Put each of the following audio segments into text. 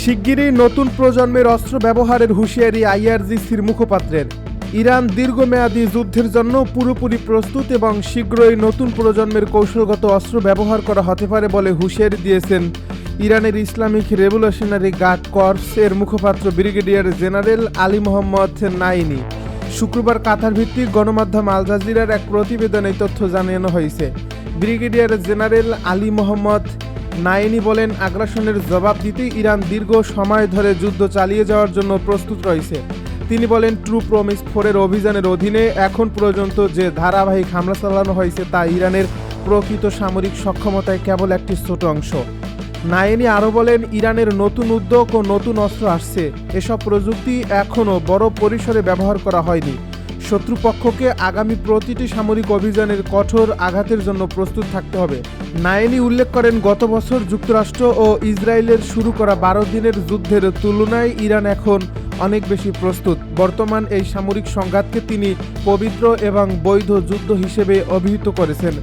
শিগগিরই নতুন প্রজন্মের অস্ত্র ব্যবহারের হুঁশিয়ারি আইআরজিসির মুখপাত্রের। ইরান দীর্ঘমেয়াদী যুদ্ধের জন্য পুরোপুরি প্রস্তুত এবং শীঘ্রই নতুন প্রজন্মের কৌশলগত অস্ত্র ব্যবহার করা হতে পারে বলে হুঁশিয়ারি দিয়েছেন ইরানের ইসলামিক রেভলিউশনারি গার্ড কর্পস এর মুখপাত্র ব্রিগেডিয়ার জেনারেল আলী মোহাম্মদ নাইনি। শুক্রবার কাতার ভিত্তিক গণমাধ্যম আল জাজিরার এক প্রতিবেদনে তথ্য জানানো হয়েছে। ব্রিগেডিয়ার জেনারেল আলী মোহাম্মদ নাইনি বলেন, আগ্রাসনের জবাব দিতে ইরান দীর্ঘ সময় ধরে যুদ্ধ চালিয়ে যাওয়ার জন্য প্রস্তুত রয়েছে। তিনি বলেন, ট্রু প্রমিস 4 অভিযানের অধীনে এখন পর্যন্ত যে ধারাবাহিক হামলা চালানো হয়েছে তা ইরানের প্রকৃত সামরিক সক্ষমতায় কেবল একটি ছোট অংশ। নাইনি আরও বলেন, ইরানের নতুন উদ্যোগ ও নতুন অস্ত্র আসছে। এসব প্রযুক্তি এখনও বড় পরিসরে ব্যবহার করা হয়নি। শত্রুপক্ষকে আগামী প্রতিটি সামরিক অভিযানের কঠোর আঘাতের জন্য প্রস্তুত থাকতে হবে। নাইনি উল্লেখ করেন, গত বছর যুক্তরাষ্ট্র ও ইসরায়েলের শুরু করা 12 দিনের যুদ্ধের তুলনায় ইরান এখন অনেক বেশি প্রস্তুত। বর্তমান এই সামরিক সংঘাতকে তিনি পবিত্র এবং বৈধ যুদ্ধ হিসেবে অভিহিত করেছেন।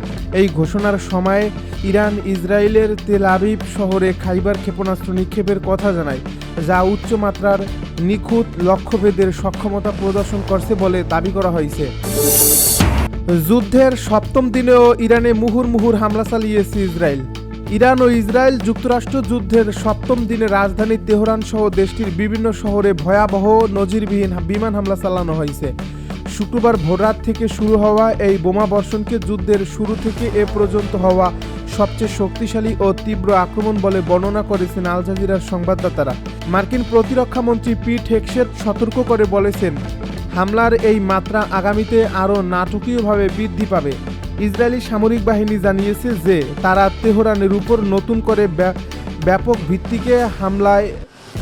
এই ঘোষণার সময় ইরান ইসরায়েলের তেল আবিব শহরে খাইবার ক্ষেপণাস্ত্র নিক্ষেপের কথা জানায়, যা উচ্চমাত্রার নিখুঁত লক্ষ্যভেদের সক্ষমতা প্রদর্শন করছে বলে দাবি করা হয়েছে। যুদ্ধের 7ম দিনেও ইরানে মুহুর্মুহুর হামলা চালিয়েছে ইসরায়েল। ইরান ও ইসরায়েল যুক্তরাষ্ট্র যুদ্ধের 7ম দিনে রাজধানী তেহরান সহ দেশটির বিভিন্ন শহরে ভয়াবহ নজিরবিহীন বিমান হামলা চালানো হয়েছে। শুক্রবার ভোররাত থেকে শুরু হওয়া এই বোমা বর্ষণকে যুদ্ধের শুরু থেকে এ পর্যন্ত হওয়া সবচেয়ে শক্তিশালী ও তীব্র আক্রমণ বলে বর্ণনা করেছেন আল জাজিরার সংবাদদাতারা। মার্কিন প্রতিরক্ষা মন্ত্রী পিট হেগসেট সতর্ক করে বলেছেন, হামলার এই মাত্রা আগামীতে আরও নাটকীয়ভাবে বৃদ্ধি পাবে। ইসরায়েলি সামরিক বাহিনী জানিয়েছে যে তারা তেহরানের উপর নতুন করে ব্যাপক ভিত্তিকে হামলায়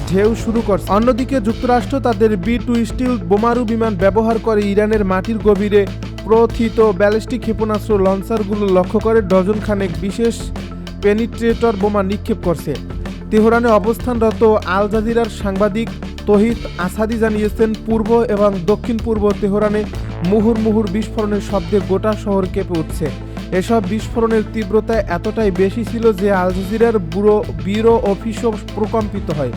ঢেউ শুরু করছে। অন্যদিকে যুক্তরাষ্ট্র তাদের B-2 স্টিলথ বোমারু বিমান ব্যবহার করে ইরানের মাটির গভীরে প্রথিত ব্যালিস্টিক ক্ষেপণাস্ত্র লঞ্চারগুলো লক্ষ্য করে ডজন খানেক বিশেষ পেনিট্রেটর বোমা নিক্ষেপ করছে। তেহরানে অবস্থানরত আল জাজিরার সাংবাদিক তহিদ আসাদি জানিয়েছেন, পূর্ব এবং দক্ষিণ পূর্ব তেহরানে মুহুর্মুহুর বিস্ফোরণের শব্দে গোটা শহর কেঁপে উঠছে। এসব বিস্ফোরণের তীব্রতা এতটাই বেশি ছিল যে আল জাজিরার ব্যুরো অফিসও প্রকম্পিত হয়।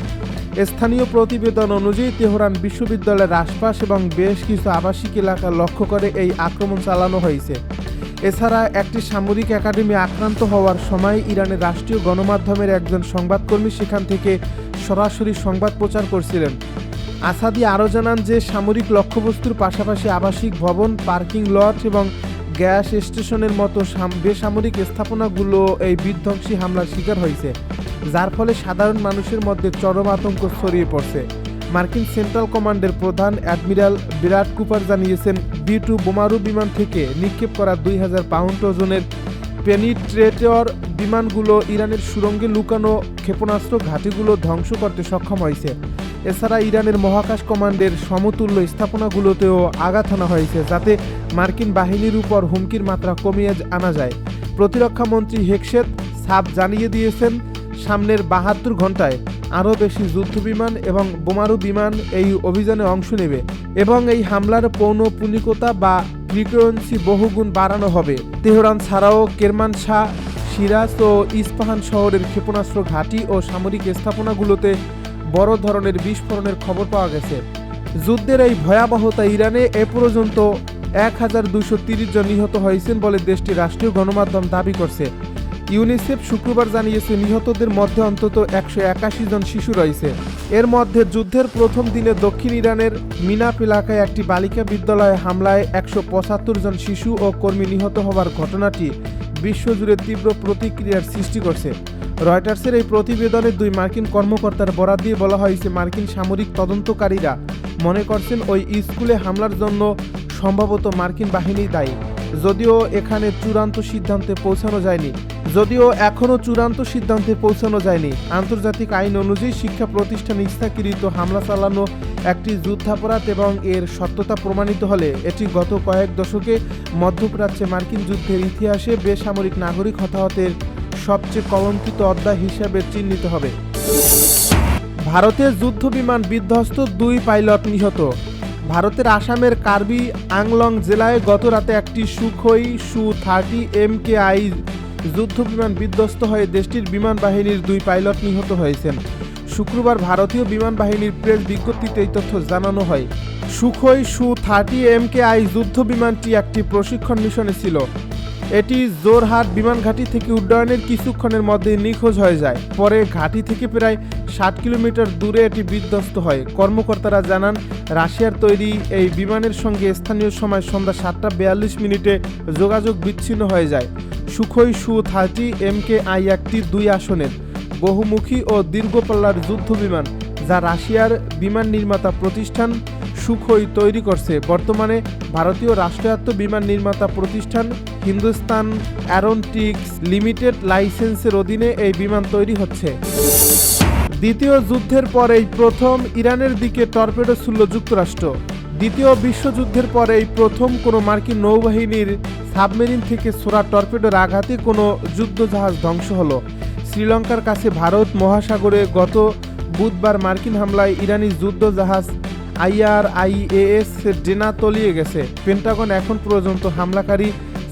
স্থানীয় প্রতিবেদন অনুযায়ী তেহরান বিশ্ববিদ্যালয়ের আশপাশ এবং বেশ কিছু আবাসিক এলাকা লক্ষ্য করে এই আক্রমণ চালানো হয়েছে। এছাড়া একটি সামরিক একাডেমি আক্রান্ত হওয়ার সময় ইরানের রাষ্ট্রীয় গণমাধ্যমের একজন সংবাদকর্মী সেখান থেকে সরাসরি সংবাদ প্রচার করছিলেন। আসাদি আরও জানান যে সামরিক লক্ষ্যবস্তুর পাশাপাশি আবাসিক ভবন, পার্কিং লট এবং গ্যাস স্টেশনের মতো বেসামরিক স্থাপনাগুলো এই বিধ্বংসী হামলার শিকার হয়েছে, যার ফলে সাধারণ মানুষের মধ্যে চরম আতঙ্ক ছড়িয়ে পড়ছে। মার্কিন সেন্ট্রাল কমান্ডের প্রধান অ্যাডমিরাল বিরাট কুপার জানিয়েছেন, B-2 বোমারু বিমান থেকে নিক্ষেপ করা 2000 পাউন্ড ওজনের পেনিট্রেটর বিমানগুলো ইরানের সুড়ঙ্গে লুকানো ক্ষেপণাস্ত্র ঘাঁটিগুলো ধ্বংস করতে সক্ষম হয়েছে। এছাড়া ইরানের মহাকাশ কমান্ডের সমতুল্য স্থাপনাগুলোতেও আঘাত হানা হয়েছে, যাতে মার্কিন বাহিনীর উপর হুমকির মাত্রা কমিয়ে আনা যায়। প্রতিরক্ষা মন্ত্রী হেগসেট সাফ জানিয়ে দিয়েছেন, সামনের 72 ঘন্টায় আরও বেশি যুদ্ধবিমান এবং বোমারু বিমান এই অভিযানে অংশ নেবে এবং এই হামলার পৌনঃপুনিকতা বা ফ্রিকোয়েন্সি বহুগুণ বাড়ানো হবে। তেহরান ছাড়াও কেরমানশাহ, সিরাজ ও ইস্পাহান শহরের ক্ষেপণাস্ত্র ঘাঁটি ও সামরিক স্থাপনাগুলোতে বড় ধরনের বিস্ফোরণের খবর পাওয়া গেছে। যুদ্ধের এই ভয়াবহতা ইরানে এ পর্যন্ত 1230 জন নিহত হয়েছেন বলে দেশটির রাষ্ট্রীয় গণমাধ্যম দাবি করছে। ইউনিসেফ শুক্রবার জানিয়েছে, নিহতদের মধ্যে অন্তত 181 জন শিশু রয়েছে। এর মধ্যে যুদ্ধের প্রথম দিনে দক্ষিণ ইরানের মিনাপ এলাকায় একটি বালিকা বিদ্যালয়ে হামলায় 175 জন শিশু ও কর্মী নিহত হওয়ার ঘটনাটি বিশ্বজুড়ে তীব্র প্রতিক্রিয়ার সৃষ্টি করছে। রয়টার্সের এই প্রতিবেদনে 2 মার্কিন কর্মকর্তার বরাত দিয়ে বলা হয়েছে, মার্কিন সামরিক তদন্তকারীরা মনে করছেন ওই স্কুলে হামলার জন্য সম্ভবত মার্কিন বাহিনী দায়ী, যদিও এখনো চূড়ান্ত সিদ্ধান্তে পৌঁছানো যায়নি। আন্তর্জাতিক আইন অনুযায়ী শিক্ষা প্রতিষ্ঠানে ইচ্ছাকৃত হামলা চালানো একটি যুদ্ধাপরাধ এবং এর সত্যতা প্রমাণিত হলে এটি গত কয়েক দশকে মধ্যপ্রাচ্যে মার্কিন যুদ্ধের ইতিহাসে বেসামরিক নাগরিক হতাহতের সবচেয়ে কলঙ্কিত অধ্যায় হিসাবে চিহ্নিত হবে। ভারতের যুদ্ধবিমান বিধ্বস্ত, 2 পাইলট নিহত। ভারতের আসামের কার্বি আংলং জেলায় গত রাতে একটি সুখোই Su-30 MKI যুদ্ধবিমান বিধ্বস্ত হয়ে দেশটির বিমান বাহিনীর 2 পাইলট নিহত হয়েছেন। শুক্রবার ভারতীয় বিমান বাহিনীর প্রেস বিজ্ঞপ্তিতে এই তথ্য জানানো হয়। সুখোই Su-30 MKI যুদ্ধ বিমানটি একটি প্রশিক্ষণ মিশনে ছিল। এটি জোরহাট বিমান ঘাঁটি থেকে উড্ডয়নের কিছুক্ষণের মধ্যে নিখোঁজ হয়ে যায়। পরে ঘাঁটি থেকে প্রায় 60 কিলোমিটার দূরে এটি বিধ্বস্ত হয়। কর্মকর্তারা জানান, রাশিয়ার তৈরি এই বিমানের সঙ্গে স্থানীয় সময় সন্ধ্যা 7:42 যোগাযোগ বিচ্ছিন্ন হয়ে যায়। সুখোই Su-30 MKI একটি 2 আসনের বহুমুখী ও দীর্ঘপাল্লার যুদ্ধ বিমান, যা রাশিয়ার বিমান নির্মাতা প্রতিষ্ঠান সুখোই তৈরি করছে। বর্তমানে ভারতীয় রাষ্ট্রায়ত্ত বিমান নির্মাতা প্রতিষ্ঠান হিন্দুস্তান অ্যারোনটিক্স লিমিটেড লাইসেন্সের অধীনে এই বিমান তৈরি হচ্ছে। দ্বিতীয় যুদ্ধের পর এই প্রথম ইরানের দিকে টর্পেডো ছুড়ল যুক্তরাষ্ট্র। দ্বিতীয় বিশ্বযুদ্ধের পর এই প্রথম কোনো মার্কিন নৌবাহিনীর সাবমেরিন থেকে ছোড়া টর্পেডোর আঘাতে কোনো যুদ্ধজাহাজ ধ্বংস হলো। শ্রীলঙ্কার কাছে ভারত মহাসাগরে গত বুধবার মার্কিন হামলায় ইরানি যুদ্ধজাহাজ IRIAS ডেনা তলিয়ে গেছে। পেন্টাগন এখন পর্যন্ত হামলাকারী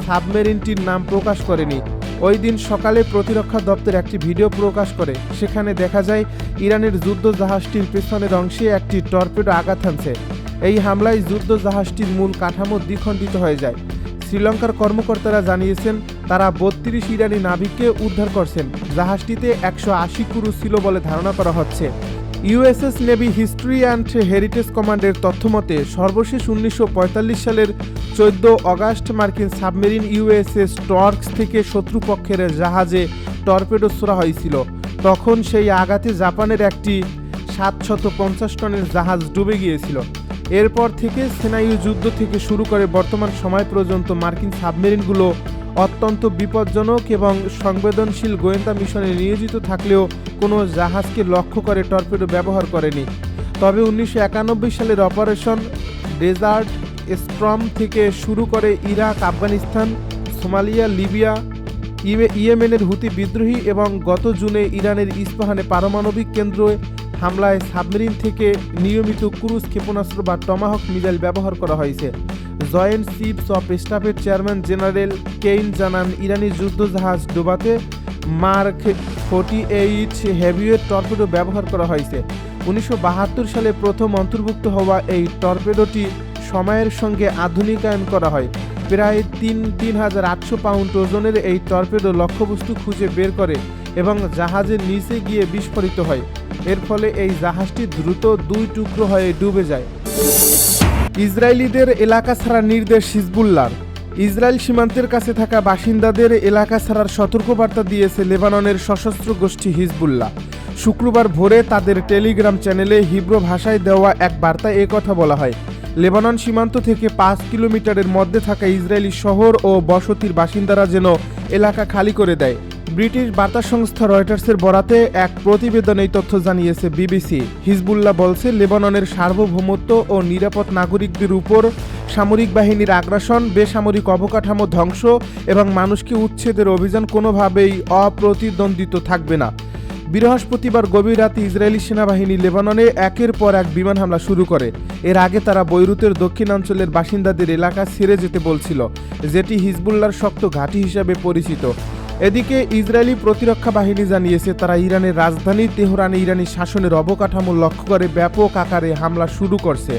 সাবমেরিনটির নাম প্রকাশ করেনি। ওই দিন সকালে প্রতিরক্ষা দপ্তর একটি ভিডিও প্রকাশ করে। সেখানে দেখা যায় ইরানের যুদ্ধজাহাজটির পেছনের অংশে একটি টর্পেডো আঘাত হানছে। এই হামলায় যুদ্ধজাহাজটির মূল কাঠামো দ্বিখণ্ডিত হয়ে যায়। শ্রীলঙ্কার কর্মকর্তারা জানিয়েছেন, তারা 32 ইরানি নাবিককে উদ্ধার করছেন। জাহাজটিতে 180 ক্রু ছিল বলে ধারণা করা হচ্ছে। USS navy history and heritage কমান্ডের তথ্যমতে সর্বশেষ 1945 সালের 14 অগাস্ট মার্কিন সাবমেরিন USS টর্কস থেকে শত্রুপক্ষের জাহাজে টর্পেডো ছোড়া হয়েছিল। তখন সেই আঘাতে জাপানের একটি 750 টনের জাহাজ ডুবে গিয়েছিল। এরপর থেকে সেনায়ু যুদ্ধ থেকে শুরু করে বর্তমান সময় পর্যন্ত মার্কিন সাবমেরিনগুলো অত্যন্ত বিপজ্জনক এবং সংবেদনশীল গোয়েন্দা মিশনে নিয়োজিত থাকলেও কোনো জাহাজকে লক্ষ্য করে টর্পেডো ব্যবহার করেনি। তবে 1991 সালের অপারেশন ডেজার্ট স্টর্ম থেকে শুরু করে ইরাক, আফগানিস্তান, সোমালিয়া, লিবিয়া, ইয়েমেনের হুতি বিদ্রোহী এবং গত জুনে ইরানের ইস্পাহানে পারমাণবিক কেন্দ্রে হামলায় সাবমেরিন থেকে নিয়মিত ক্রুজ ক্ষেপণাস্ত্র বা টমাহক মিসাইল ব্যবহার করা হয়েছে। জয়েন্ট চিফস অফ স্টাফের চেয়ারম্যান জেনারেল কেইন জানান, ইরানি যুদ্ধজাহাজ ডোবাতে মার্ক 48 হেভিওয়েট টর্পেডো ব্যবহার করা হয়েছে। 1972 সালে প্রথম অন্তর্ভুক্ত হওয়া এই টর্পেডোটি সময়ের সঙ্গে আধুনিকায়ন করা হয়। প্রায় 3,800 পাউন্ড ওজনের এই টর্পেডো লক্ষ্যবস্তু খুঁজে বের করে এবং জাহাজের নিচে গিয়ে বিস্ফোরিত হয়। এর ফলে এই জাহাজটি দ্রুত 2 টুকরো হয়ে ডুবে যায়। ইসরায়েলিদের এলাকা ছাড়ার নির্দেশ হিজবুল্লাহর। ইসরায়েল সীমান্তের কাছে থাকা বাসিন্দাদের এলাকা ছাড়ার সতর্কবার্তা দিয়েছে লেবাননের সশস্ত্র গোষ্ঠী হিজবুল্লাহ। শুক্রবার ভোরে তাদের টেলিগ্রাম চ্যানেলে হিব্রু ভাষায় দেওয়া এক বার্তায় একথা বলা হয়। লেবানন সীমান্ত থেকে 5 কিলোমিটারের মধ্যে থাকা ইসরায়েলি শহর ও বসতির বাসিন্দারা যেন এলাকা খালি করে দেয়। ব্রিটিশ বার্তা সংস্থা রয়টার্সের বরাতে এক প্রতিবেদনে এই তথ্য জানিয়েছে BBC। হিজবুল্লাহ বলছে, লেবাননের সার্বভৌমত্ব ও নিরাপদ নাগরিকদের উপর সামরিক বাহিনীর আগ্রাসন, বেসামরিক অবকাঠামো ধ্বংস এবং মানুষকে উচ্ছেদের অভিযান কোনোভাবেই অপ্রতিদ্বন্দ্বিত থাকবে না। বৃহস্পতিবার গভীর রাতে ইসরায়েলি সেনাবাহিনী লেবাননে একের পর এক বিমান হামলা শুরু করে। এর আগে তারা বৈরুতের দক্ষিণাঞ্চলের বাসিন্দাদের এলাকা ছেড়ে যেতে বলছিল, যেটি হিজবুল্লাহর শক্ত ঘাঁটি হিসাবে পরিচিত। এদিকে ইসরায়েলি প্রতিরক্ষা বাহিনী জানিয়েছে, তারা ইরানের রাজধানী তেহরানে ইরানি শাসনের অবকাঠামো লক্ষ্য করে ব্যাপক আকারে হামলা শুরু করছে।